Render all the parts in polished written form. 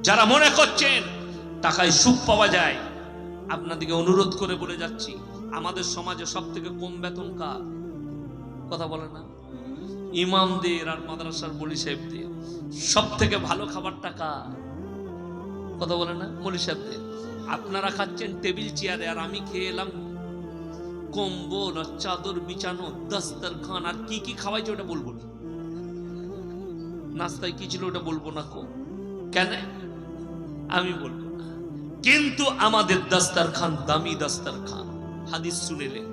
যারা মনে করছেন টাকায় সুখ পাওয়া যায়, আপনাদেরকে অনুরোধ করে বলে যাচ্ছি, আমাদের সমাজে সব থেকে কম বেতন কার? কথা বলে না? ইমামদের আর মাদ্রাসার বলি সাহেবদের। সব থেকে ভালো খাবারটা কার? কথা বলে না? বলি সাহেবদের। আপনারা খাচ্ছেন টেবিল চেয়ারে, আর আমি খেয়ে এলাম কম্বল আর চাদর বিছানো, দস্তরখান, আর কি কি খাওয়াইছে ওটা বলবো না। নাস্তায় কি ছিল ওটা বলবো না। কেন আমি বলবো না, কিন্তু আমাদের দস্তরখান দামি দস্তরখান। হাদিস শুনেলেন,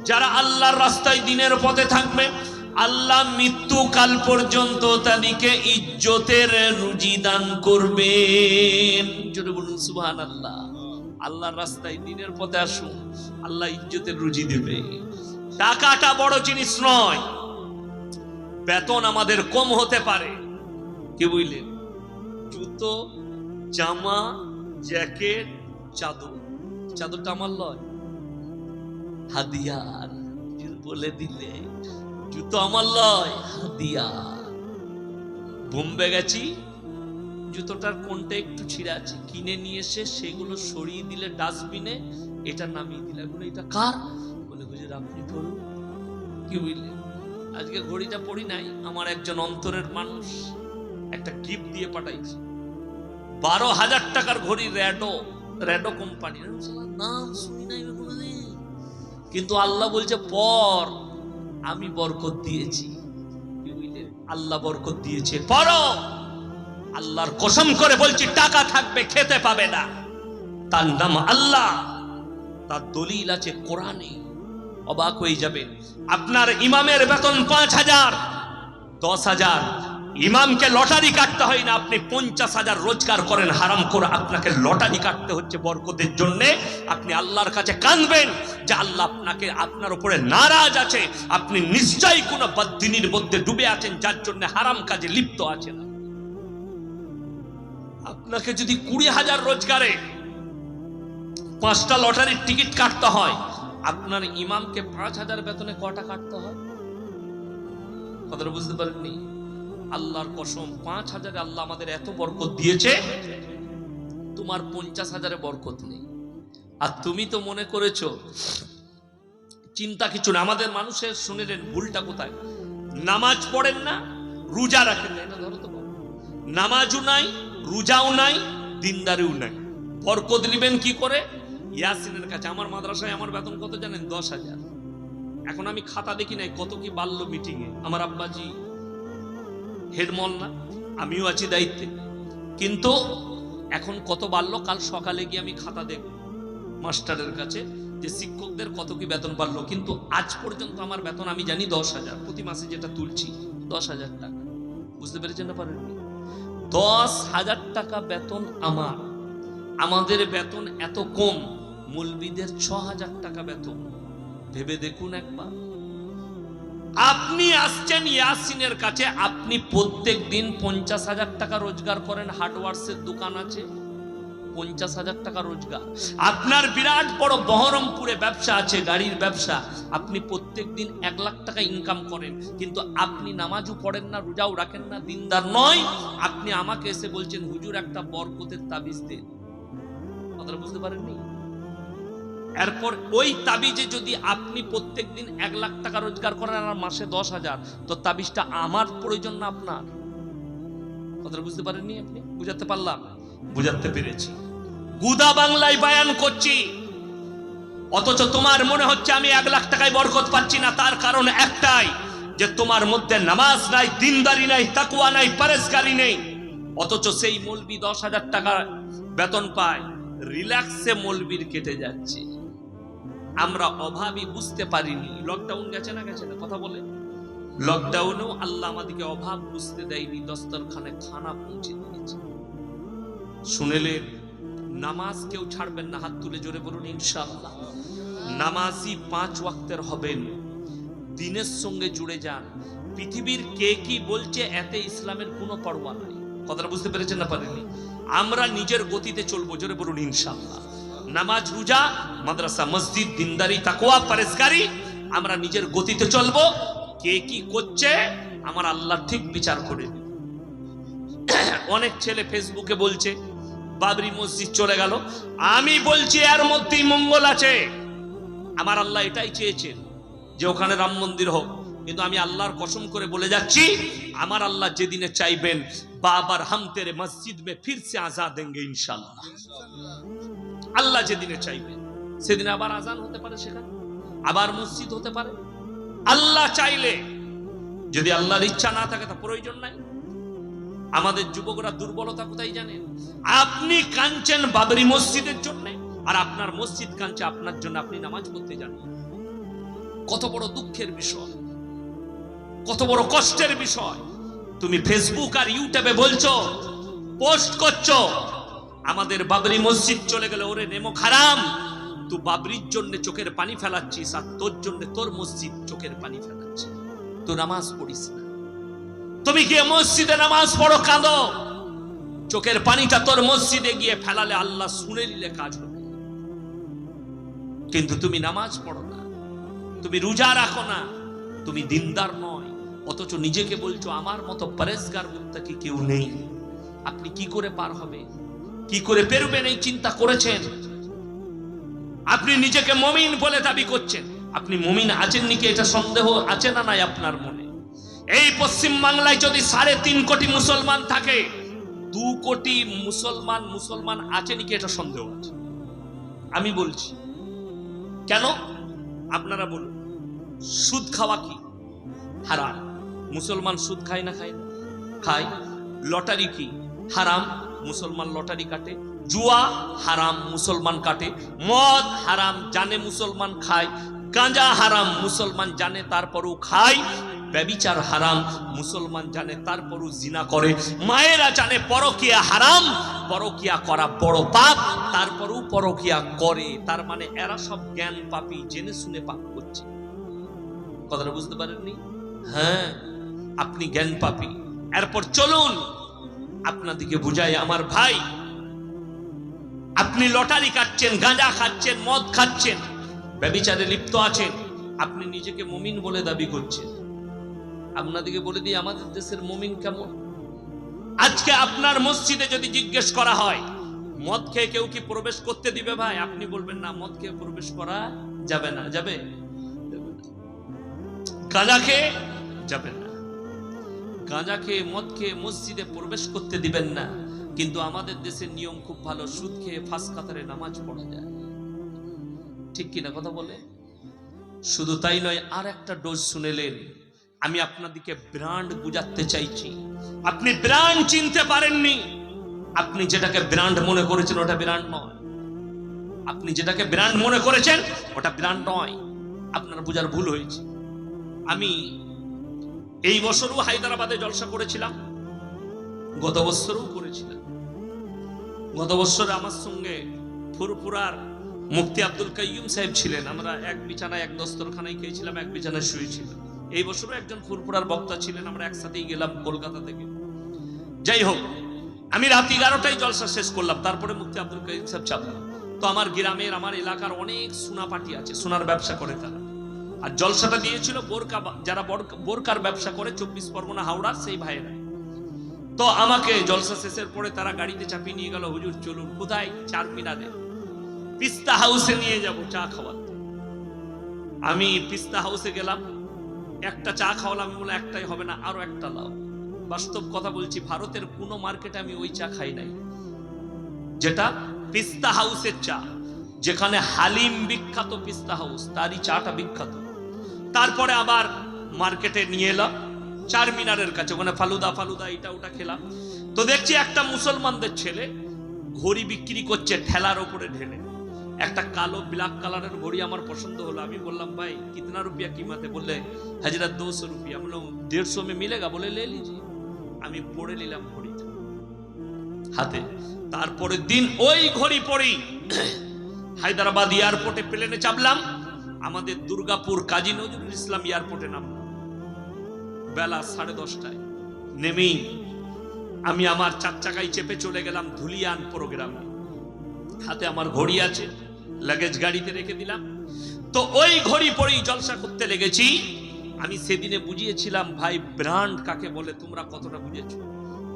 যারা আল্লাহর রাস্তায় দিনের পথে থাকবে, আল্লাহ মৃত্যুকাল পর্যন্ত তাদেরকে ইজ্জতের রুজি দান করবেন। জোরে বলুন সুবহানাল্লাহ। আল্লাহর রাস্তায় দিনের পথে আসুন, আল্লাহ ইজ্জতের রুজি দেবে। টাকাটা বড় জিনিস নয়, বেতন আমাদের কম হতে পারে, কি বুঝলেন? জুতো, জামা, জ্যাকেট, চাদর। চাদরটা আমার লয়, হাদিয়ার। বলে দিলে জুতো আমার লয়, হাদিয়ার। বোম্বে গেছি, জুতোটার কোনটা একটু ছিঁড়া আছে, কিনে নিয়ে এসে সেগুলো সরিয়ে দিলে ডাস্টবিনে, এটা নামিয়ে দিলে বলে এটা কার? বলে হুজুর আপনি পড়ুন। কি বুঝলেন? আজকে ঘড়িটা পড়ি নাই, আমার একজন অন্তরের মানুষ একটা গিফট দিয়ে পাঠাইছে, 12,000 টাকার ঘড়ি, র্যাডো কোম্পানি। নাম শুনি নাই কোনোদিন, কিন্তু আল্লাহ বলছে পর, আমি বরকত দিয়েছি। কি বুঝলেন? আল্লাহ বরকত দিয়েছে, পড়ো। আল্লাহর কসম করে বলছি, টাকা থাকবে খেতে পাবে না। তার নাম আল্লাহ, তার দলিল আছে কোরআনে। অবাক হয়ে যাবেন। আপনার ইমামের বেতন 5,000, 10,000। ইমামকে লটারি কাটতে হয় না, আপনি 50,000 রোজগার করেন হারাম করে, আপনাকে লটারি কাটতে হচ্ছে বরকতের জন্য। আপনি আল্লাহর কাছে কাঁদবেন যে আল্লাহ আপনাকে, আপনার উপরে নারাজ আছে, আপনি নিশ্চয়ই কোন বদদিনীর মধ্যে ডুবে আছেন, যার জন্য হারাম কাজে লিপ্ত আছেন। আপনাকে যদি 20,000 রোজগারে 5টা লটারির টিকিট কাটতে হয়, আপনার ইমামকে 5,000 বেতনে কটা কাটতে হয়? কথাটা বুঝতে পারেননি? আল্লাহর কসম, 5,000 আল্লাহ আমাদের এত বরকত দিয়েছে, তোমার 50,000 বরকত নেই। আর তুমি তো মনে করেছো চিন্তা কিছু না। আমাদের মানুষের শুনেলেন ভুলটা কোথায়? নামাজ পড়েন না, রোজা রাখেন না। এটা ধরো তো, নামাজও নাই, রোজাও নাই, দিনদারিও নাই, বরকত নেবেন কি করে? ইয়াসিনের কাছে। আমার মাদ্রাসায় আমার বেতন কত জানেন? 10,000। এখন আমি খাতা দেখি নাই কত কি বাড়লো মিটিং এ। আমার আব্বাজি হেডমল না, আমিও আছি দায়িত্বে, কিন্তু এখন কত বাড়লো কাল সকালে গিয়ে আমি খাতা দেখব মাস্টারের কাছে যে শিক্ষকদের কত কি বেতন বাড়লো। কিন্তু আজ পর্যন্ত আমার বেতন আমি জানি 10,000, প্রতি মাসে যেটা তুলছি 10,000 টাকা। বুঝতে পেরেছেন না পারেননি? 10,000 টাকা বেতন আমার। আমাদের বেতন এত কম, মৌলবীদের 6,000 টাকা বেতন। ভেবে দেখুন একবার। আপনি আসছেন ইয়াসিনের কাছে, আপনি প্রত্যেক দিন 50,000 টাকা রোজগার করেন, হার্ডওয়ার্সের দোকান আছে, 50,000 টাকা রোজগার। আপনার বিরাট বড় বহরমপুরে ব্যবসা আছে, গাড়ির ব্যবসা, আপনি প্রত্যেক দিন 1 লাখ টাকা ইনকাম করেন, কিন্তু আপনি নামাজও পড়েন না, রোজাও রাখেন না, দিনদার নয়। আপনি আমাকে এসে বলছেন হুজুর একটা বরকতের তাবিজ দেন। কথাটা বুঝতে পারেননি? এরপর ওই তাবিজে যদি আপনি প্রত্যেক দিন 1 লাখ টাকা রোজগার করেন আর মাসে 10,000, তো তাবিজটা আমার প্রয়োজন না আপনার? কথাটা বুঝতে পারেননি আপনি? বুঝাতে পারলাম? বুঝাতে পেরেছি। গুদা বাংলায় বায়ান করছি, অথচ তোমার মনে হচ্ছে আমি 1 লাখ টাকায় বরকত পাচ্ছি না। তার কারণ একটাই, যে তোমার মধ্যে নামাজ নাই, দিনদারি নাই, তাকওয়া নাই, পরেজগারি নেই। অথচ সেই মৌলবি 10,000 টাকা বেতন পায়, রিল্যাক্সে মৌলবির কেটে যাচ্ছে। আমরা অভাবী বুঝতে পারিনি। লকডাউন গেছে না, গেছে না? কথা বলে। লকডাউনেও আল্লাহ আমাদেরকে অভাব বুঝতে দেয়নি, দস্তরখানে খানা পৌঁছে দিয়েছে। শুনেলেন, নামাজ কেউ ছাড়বেন না, হাত তুলে জোরে বলুন ইনশাআল্লাহ। নামাজি 5 ওয়াক্তের হবেন, দিনের সঙ্গে জুড়ে যান। পৃথিবীর কে কি বলছে এতে ইসলামের কোনো পরোয়া নাই। কথাটা বুঝতে পেরেছেন না পারেননি? আমরা নিজের গতিতে চলবো, জোরে বলুন ইনশাআল্লাহ। নামাজ, রোজা, মাদ্রাসা, মসজিদ, দিনদারি, তাকওয়া, পরেজগারি, আমরা নিজের গতিতে চলবো। কে কি করছে আমার আল্লাহ ঠিক বিচার করে দিবে। অনেক ছেলে ফেসবুকে বলছে বাবরি মসজিদ চলে গেল। আমি বলছি এর মধ্যেই মঙ্গল আছে। আমার আল্লাহ এটাই চেয়েছেন যে ওখানে রাম মন্দির হোক, কিন্তু আমি আল্লাহর কসম করে বলে যাচ্ছি, আমার আল্লাহ যেদিনে চাইবেন বাবার হাম তেরে মসজিদ মে ফির সে আজান দেंगे ইনশাআল্লাহ। আল্লাহ যেদিনে চাইবেন সেদিন আবার আজান হতে পারে, সেখানে আবার মসজিদ হতে পারে, আল্লাহ চাইলে। যদি আল্লাহর ইচ্ছা না থাকে তা প্রয়োজন নাই। আমাদের যুবকরা দুর্বলতা কোথায় জানেন? আপনি কাঁদছেন বাবরি মসজিদের জন্য, আর আপনার মসজিদ কাঁদছে আপনার জন্য, আপনি নামাজ পড়তে জানেন। কত বড় দুঃখের বিষয়, কত বড় কষ্টের বিষয়। তুমি ফেসবুক আর ইউটিউবে বলছো, পোস্ট করছো, আমাদের বাবরি মসজিদ চলে গেলে ওরে নেমো হারাম। তুই বাবরির জন্য চোখের পানি ফেলাচ্ছিস, আর তোর জন্য তোর মসজিদ চোখের পানি ফেলাচ্ছে। তুই নামাজ পড়িস না, তুমি গিয়ে মসজিদে নামাজ পড়ো, কাঁদো। চোখের পানিটা তোর মসজিদে গিয়ে ফেলালে আল্লাহ শুনে নিলে কাজ হবে। কিন্তু তুমি নামাজ পড়ো না, তুমি রোজা রাখো না, তুমি দিনদার নয়, অথচ নিজেকে বলছো আমার মতো পরেশগার মুত্তাকি কেউ নেই। আপনি কি করে পার হবে, কি করে পেরবেন এই চিন্তা করেছেন? আপনি নিজেকে মুমিন বলে দাবি করছেন, আপনি মুমিন আছেন নাকি এটা সন্দেহ আছে না নাই আপনার মনে? এই পশ্চিম বাংলায় যদি 3.5 কোটি মুসলমান থাকে, 2 কোটি মুসলমান আছে নাকি এটা সন্দেহ আছে। আমি বলছি কেন, আপনারা বলুন। সুদ খাওয়া কি হারাম? মুসলমান সুদ খায় না খায় না? খায়। লটারি কি হারাম? মুসলমান লটারি কাটে। জুয়া হারাম, মুসলমান কাটে। মদ হারাম, জানে মুসলমান খায়। গাঁজা হারাম, মুসলমান জানে তারপরও খায়। ব্যভিচার হারাম, মুসলমান জানে তারপরও জিনা করে। মায়েরা জানে পরকিয়া হারাম, পরকিয়া করা বড় পাপ, তারপরও পরকিয়া করে। তার মানে এরা সব জ্ঞান পাপী, জেনে শুনে পাপ করছে। কথাটা বুঝতে পারেননি? হ্যাঁ, আপনি জ্ঞান পাপী। এরপর চলুন আপনাদিকে বুঝাই আমার ভাই, আপনি লটারি কাটছেন, গাঁজা খাচ্ছেন, মদ খাচ্ছেন, ব্যভিচারে লিপ্ত আছেন, আপনি নিজেকে মুমিন বলে দাবি করছেন। আপনাদিকে বলে দিই আমাদের দেশের মুমিন কেমন। আজকে আপনার মসজিদে যদি জিজ্ঞেস করা হয় মদ খেয়ে কেউ কি প্রবেশ করতে দিবে ভাই, আপনি বলবেন না, মদ খেয়ে প্রবেশ করা যাবে না। যাবে? গাঁজা খেয়ে যাবেন না, গাঁজা খেয়ে মদ খেয়ে মসজিদে প্রবেশ করতে দিবেন না। কিন্তু আমাদের দেশের নিয়ম খুব ভালো, সুদ খেয়ে ফাঁস কাতারে নামাজ পড়া যায়। ঠিক কিনা কথা বলে? শুধু তাই নয়, আর একটা ডোজ শুনেলেন। আমি আপনাদেরকে ব্র্যান্ড বুঝাতে চাইছি, আপনি ব্র্যান্ড চিনতে পারেননি। আপনি যেটাকে ব্র্যান্ড মনে করেছেন ওটা ব্র্যান্ড নয়। আপনি যেটাকে ব্র্যান্ড মনে করেছেন ওটা ব্র্যান্ড নয়। আপনার বুঝার ভুল হয়েছে। আমি এই বছরও হায়দ্রাবাদে জলসা করেছিলাম, গত বছরও করেছিলাম। গত বছর আমার সঙ্গে ফুরপুরার মুফতি আব্দুল কাইয়ুম সাহেব ছিলেন। আমরা এক বিছানায়, এক দস্তরখানায় খেয়েছিলাম, এক বিছানায় শুয়েছিলাম। এই বছরও একজন ফুরপুরার বক্তা ছিলেন, আমরা একসাথেই গেলাম কলকাতা থেকে। যাই হোক, আমি রাত 11টায় জলসা শেষ করলাম, তারপরে মুফতি আব্দুল কাইয়ুম সাহেব চাপলাম। তো আমার গ্রামের, আমার এলাকার অনেক সোনা পাটি আছে, সোনার ব্যবসা করে তারা। আর জলসাটা দিয়েছিল বোরকা, যারা বোরকার ব্যবসা করে 24 পরগনা হাওড়ার সেই ভাইয়েরা। তো আমাকে জলসা শেষের পরে তারা গাড়িতে চাপিয়ে নিয়ে গেল, হুজুর চলুন। কোথায়? চারমিনারে পিস্তা হাউসে নিয়ে যাব চা খাওয়াতে। আমি পিস্তা হাউসে গেলাম, একটা চা খাওয়ালাম। আমি বললাম একটাই হবে না, আরো একটা লাও। বাস্তব কথা বলছি, ভারতের কোনো মার্কেটে আমি ওই চা খাই নাই যেটা পিস্তা হাউসের চা। যেখানে হালিম বিখ্যাত, পিস্তা হাউস তারই চাটা বিখ্যাত। তারপরে আবার মার্কেটে নিয়ে এলাম চারমিনারের কাছে, ওখানে ফালুদা এটা ওটা খেলাম। তো দেখছি একটা মুসলমানদের ছেলে ঘড়ি বিক্রি করছে ঠেলার ওপরে ঢেলে। একটা কালো ব্ল্যাক কালারের ঘড়ি আমার পছন্দ হলো। আমি বললাম ভাই কিতনা রুপিয়া কিমাতে? বললে হাজরা 200 রুপিয়া। বললাম 150 में मिलेगा? বলে ले लीजिए। আমি পড়ে নিলাম ঘড়িটা হাতে। তারপরের দিন ওই ঘড়ি পরেই হায়দ্রাবাদ এয়ারপোর্টে প্লেনে চাপলাম। আমাদের দুর্গাপুর কাজী নজরুল ইসলাম এয়ারপোর্টে নামলাম বেলা 10:30টায়। নেমেই আমি আমার 4 চাকায় চেপে চলে গেলাম ধুলিয়ান প্রোগ্রামে। হাতে আমার ঘড়ি আছে, লাগেজ গাড়িতে রেখে দিলাম। তো ওই ঘড়ি পরেই জলসা করতে লেগেছি। আমি সেদিনে বুঝিয়েছিলাম ভাই ব্র্যান্ড কাকে বলে, তোমরা কতটা বুঝেছো?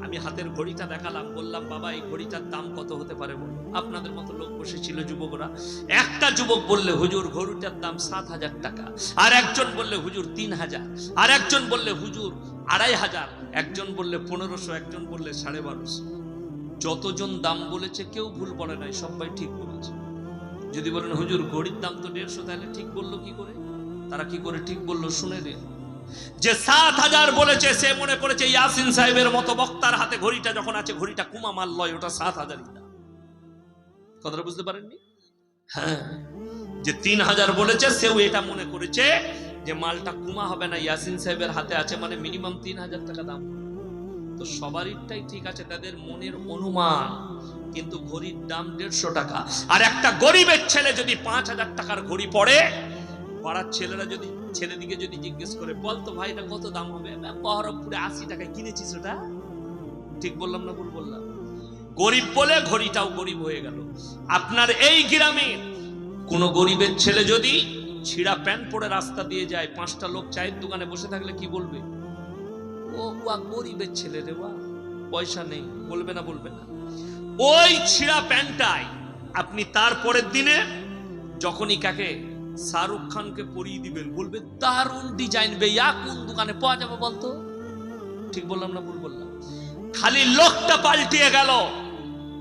আমি হাতের ঘড়িটা দেখালাম, বললাম বাবা এই ঘড়িটার দাম কত হতে পারে বলো। আপনাদের মতো লোক বসেছিল যুবকরা। একটা যুবক বললে হুজুর ঘড়িটার দাম 7,000 টাকা, আর একজন বললে হুজুর 3,000, আর একজন বললে হুজুর 2,500, একজন বললে 1500, একজন বললে 1250। যতজন দাম বলেছে কেউ ভুল বলে নাই, সবাই ঠিক বলেছে। যদি বলেন হুজুর ঘড়ির দাম তো 150, তাহলে ঠিক বললো কি করে? তারা কি করে ঠিক বললো শুনে নিন। যে 7,000 বলেছে সে মনে করেছে ইয়াসিন সাহেবের মতো বক্তার হাতে ঘড়িটা যখন আছে, ঘড়িটা কুমা মাল লয়, ওটা 7,000-ই দাম। কথাটা বুঝতে পারেননি? হ্যাঁ, যে 3,000 বলেছে সেও এটা মনে করেছে যে মালটা কুমা হবে না, ইয়াসিন সাহেবের হাতে আছে মানে মিনিমাম 3,000 টাকা দাম। তো সবারটাই ঠিক আছে, তাদের মনের অনুমান, কিন্তু ঘড়ির দাম 150 টাকা। আর একটা গরিবের ছেলে যদি 5,000 টাকার ঘড়ি পড়ে, পাড়ার ছেলেরা যদি ছেলেদিকে যদি জিজ্ঞেস করে বলতো ভাই এটা কত দাম হবে, বহরমপুরে 80 টাকায় কিনেছিস ওটা। ঠিক বললাম না ভুল বললাম? গরিব বলে ঘড়িটাও গরিব হয়ে গেল। আপনার এই গ্রামে কোন গরিবের ছেলে যদি ছিঁড়া প্যান্ট পরে রাস্তা দিয়ে যায়, 5টা লোক চায়ের দোকানে বসে থাকলে কি বলবে? ও গরিবের ছেলে রে, পয়সা নেই, বলবে না? বলবে না? ওই ছিঁড়া প্যান্টটাই আপনি তারপরের দিনে যখনই কাকে শাহরুখ খানকে পরিয়ে দিবেন, বলবে দারুণ ডিজাইন বেয়া, কোন দোকানে পাওয়া যাবে বলতো? ঠিক বললাম না ভুল বললাম? খালি লোকটা পাল্টিয়ে গেল,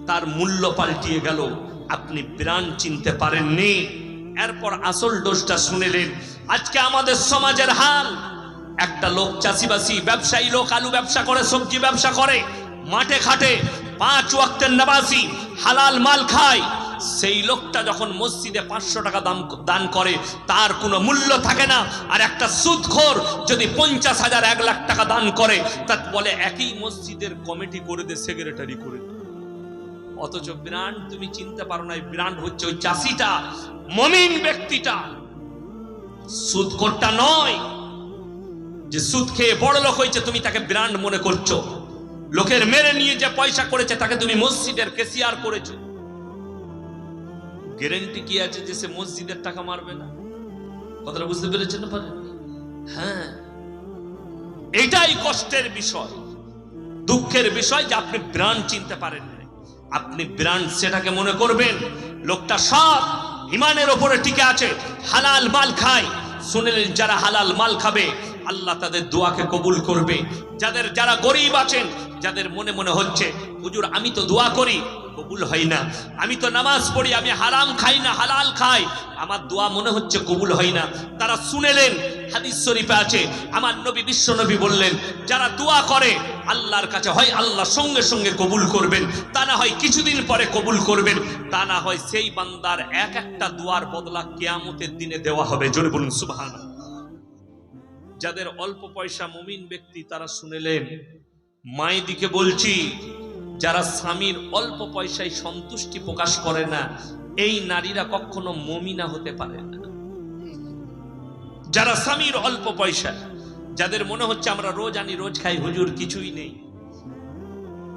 তার মূল্য পাল্টিয়ে গেল, আপনি ব্র্যান্ড চিনতে পারেননি। এরপর আসল দোষটা শুনেলেন। আজকে আমাদের সমাজের হাল, একটা লোক চাষিবাসী ব্যবসায়ী লোক, আলু ব্যবসা করে, সবজি ব্যবসা করে, মাঠে খাটে, 5 ওয়াক্তের নামাজি, হালাল মাল খায়। সেই লোকটা যখন মসজিদে 500 টাকা দান করে তার কোনো মূল্য থাকে না। আর একটা সুদখোর যদি 50,000 1 লাখ টাকা দান করে, তা বলে একই মসজিদের কমিটি করে দে, সেক্রেটারি করে দে। অথচ ব্র্যান্ড তুমি চিনতে পারো না। ব্র্যান্ড হচ্ছে ওই চাষিটা, মুমিন ব্যক্তিটা, সুদখোরটা নয়। যে সুদ খেয়ে বড় লোক হয়েছে তুমি তাকে ব্র্যান্ড মনে করছো। লোকের মেরে নিয়ে যে পয়সা করেছে তাকে তুমি মসজিদের কেসিয়ার করেছো। গ্যারান্টি কি আছে যে সে মসজিদের টাকা মারবে না? কথাটা বুঝতে পেরেছেন? হ্যাঁ, এটাই কষ্টের বিষয়, দুঃখের বিষয় যে আপনি ব্র্যান্ড চিনতে পারেন না। আপনি ব্র্যান্ড সেটাকে মনে করবেন লোকটা সব ইমানের ওপরে টিকে আছে, হালাল মাল খায়। শুনলেন, যারা হালাল মাল খাবে আল্লাহ তাদের দোয়াকে কবুল করবে। যারা গরিব আছেন, যাদের মনে মনে হচ্ছে হুজুর আমি তো দোয়া করি কবুল হয় না, আমি তো নামাজ পড়ি, আমি হারাম খাই না হালাল খাই, আমার দোয়া মনে হচ্ছে কবুল হয় না, তারা শুনেলেন হাদিস শরীফে আছে আমার নবী বিশ্ব নবী বললেন, যারা দোয়া করে আল্লাহর কাছে হয় আল্লাহ সঙ্গে সঙ্গে কবুল করবেন, তা না হয় কিছুদিন পরে কবুল করবেন, তা না হয় সেই বান্দার এক একটা দোয়ার বদলা কিয়ামতের দিনে দেওয়া হবে। জোরে বলুন সুবহানাল্লাহ। যাদের অল্প পয়সা মুমিন ব্যক্তি তারা শুনেলেন। মায়ের দিকে বলছি, যারা স্বামীর অল্প পয়সায় সন্তুষ্টি প্রকাশ করে না, এই নারীরা কখনো মুমিনা হতে পারে না। যারা স্বামীর অল্প পয়সা, যাদের মনে হচ্ছে আমরা রোজ আনি রোজ খাই, হুজুর কিছুই নেই।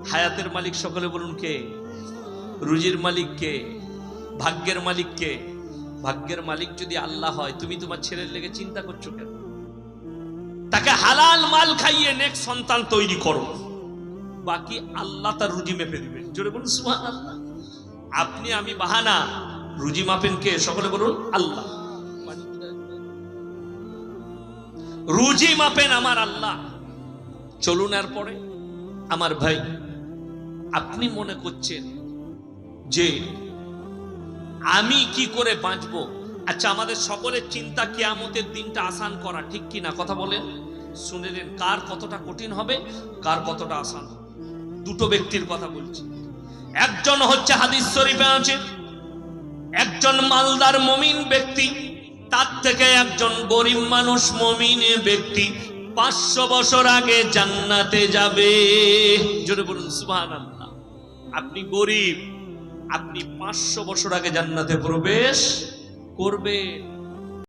হায়াতের মালিক সকলে বলুন কে? রুজির মালিক কে? ভাগ্যের মালিক কে? ভাগ্যের মালিক যদি আল্লাহ হয়, তুমি তোমার ছেলের লেগে চিন্তা করছো কেন? তাকে হালাল মাল খাইয়ে নেক সন্তান তৈরি করো, বাকি আল্লাহ তার রুজি মেপে দিবেন। জোরে বলুন সুবহানাল্লাহ। আপনি আমি বাহানা, রুজি মাপেন কে? সকলে বলুন আল্লাহ। রুজি মাপেন আমার আল্লাহ। চলুন এরপরে আমার ভাই, আপনি মনে করছেন যে আমি কি করে বাঁচবো? আচ্ছা, আমাদের সকলের চিন্তা কিয়ামতের দিনটা আসান করা, ঠিক কি না? কথা বলেন। শুনেলেন কার কতটা কঠিন হবে, কার কতটা আসান। দুটো ব্যক্তির কথা বলছি। একজন হচ্ছে হাদিস শরীফে আছে, একজন মালদার মুমিন ব্যক্তি, তার থেকে একজন গরিব মানুষ মুমিন ব্যক্তি 500 বছর আগে জান্নাতে যাবে। জোরে বলুন সুবহানাল্লাহ। আপনি গরিব, আপনি 500 বছর আগে জান্নাতে প্রবেশ করবেন।